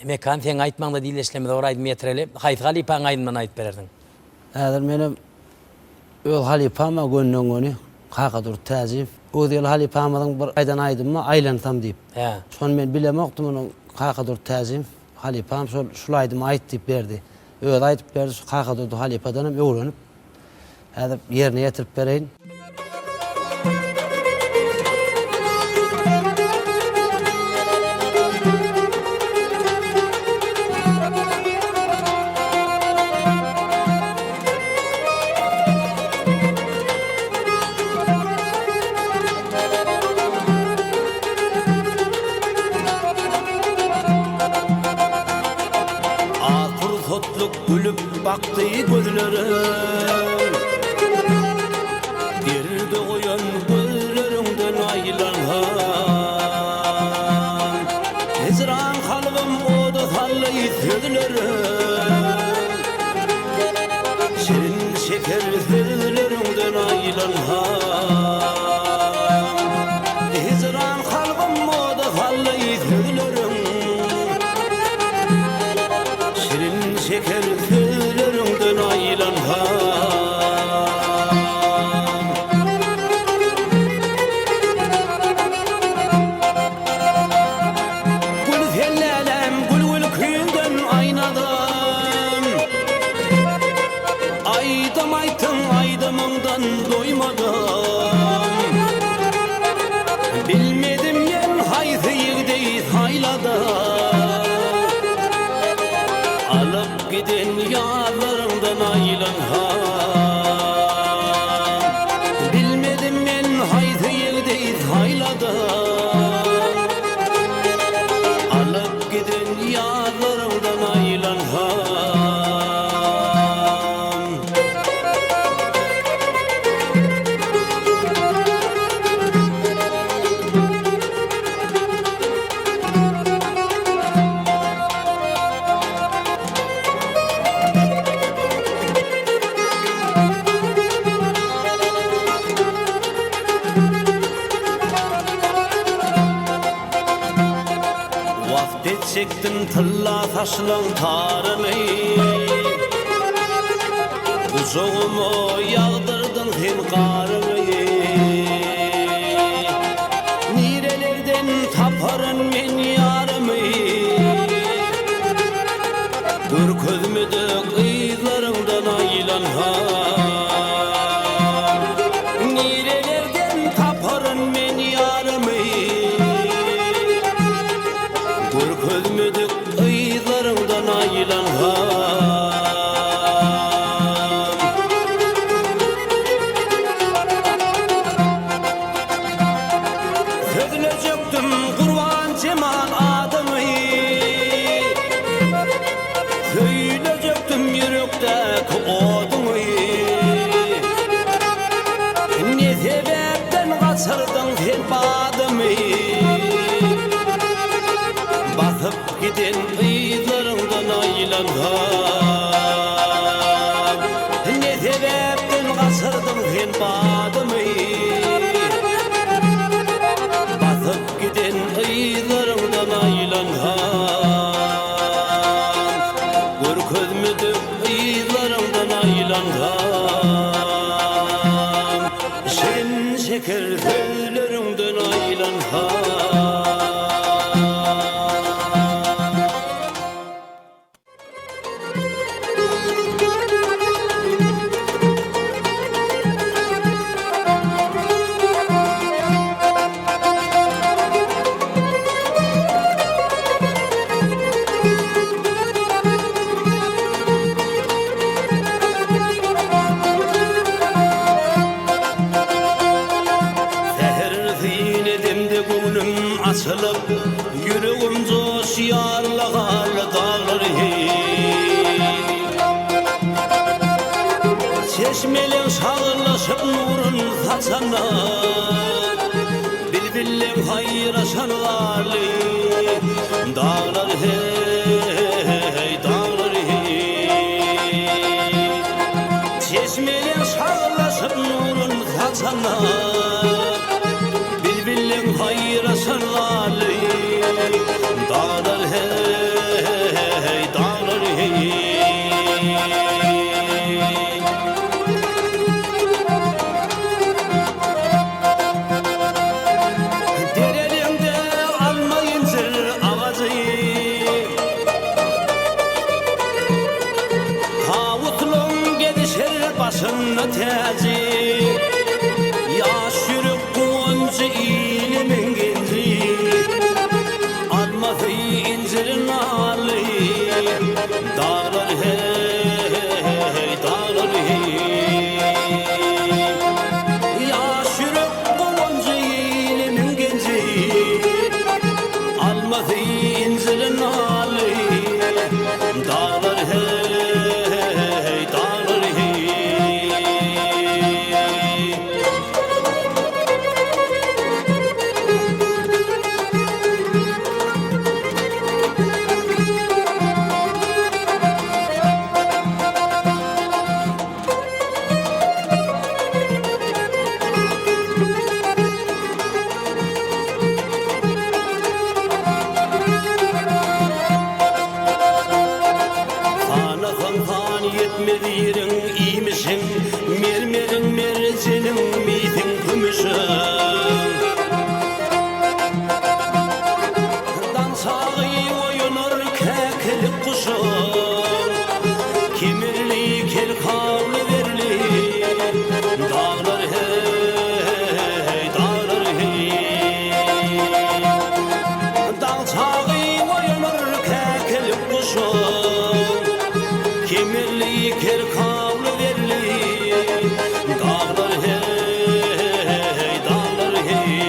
Mekan sen aytmanda dileşlemede oraydı metreli. Hayt halipan ayından ayt bererdin. Häzir menem öl halipama gönnöňöni kaka dur täzip. O ýyl halipamadan bir aydan aýdymmy aýlantam diýip. He. Şonu men bilemokdum onuň kaka dur täzip. Halipam şol aýdym aýt diýip berdi. Öýle aýdyp berdi, kaka durdy halipadan hem öwrenip. Häzir ýerine ýetirip bereýin. Gülüp baktı gözlerim, geride koyan gözlerimden aylanhan. Hezran kalbim oda sallayı sözlerim, şirin şeker sözlerimden aylanhan. Hezran kalbim oda sallayı sözlerim, şeker sözlerimden aylanhan. Gül hellelem gül kuyundan aynadım, aydım aytın aydımından doymadım. Bilmedim yen hayzı yigdeyi sayladım, alıp giden yağlarımdan aylanhan. Bilmedim men haydi yegdeyiz hayladan, alıp giden yağlarımdan aylanhan. Çektim tılla taşlan tarımı, kuzuğumu yağdırdın sen karımı. Nirelerden taparın men yarımı, gör közmüdü kıyızlarından aylanhan. Nirelerden taparın men yarımı, gözmüdük ıylarımdan aylanhan. Sözüne çöktüm kurban cemal adımı, söyleyecektim yürekteki odunu. Ne sebepten kaçırdın sen badımı, basıp giden ıylarımdan aylanhan. Ne sebepten kaçırdın sen badımı, basıp giden ıylarımdan aylanhan. Gör közmüdük ıylarımdan aylanhan, şirin şeker sözlerimden aylanhan. Açılıp yüreğim coşuyarlar dağları, çeşmelerin şağırlaşıp nurun saçanlar, bilbillerin hayraşanlar dağları, hey dağları. Çeşmelerin şağırlaşıp nurun saçanlar, bilbillerin hayraşanlar dağlar, hey zilnali dağlar hey dağlar hey yaş yürek kovancı ilimin genci almadı zilnali dağlar hey dağlar hey yetmedi yerin iyi misin? Mermerin mercenin miydin kümüşün? Dansağı oyunur kekilik kuşun Kemirli kel kavlu verli dağlar hey dağlar hey Dansağı oyunur kekilik kuşun Kemirli ker kavlu verli dağlar hey dağlar hey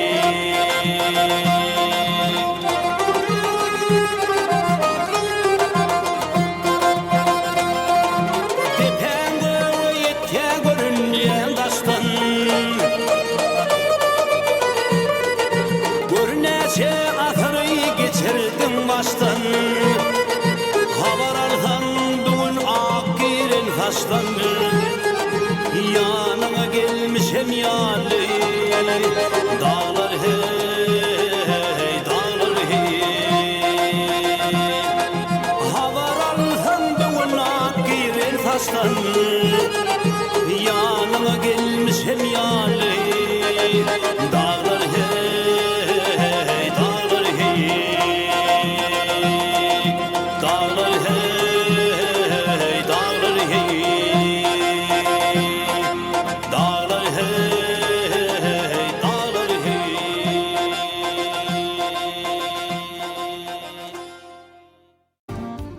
Tepende o yetke görünmeyen daştan Görünece ahırı geçirdim baştan Havar alhan Taştan yanına gelmişem yâli dağlar hey dağlar hey havar alhan doğuna giren taştan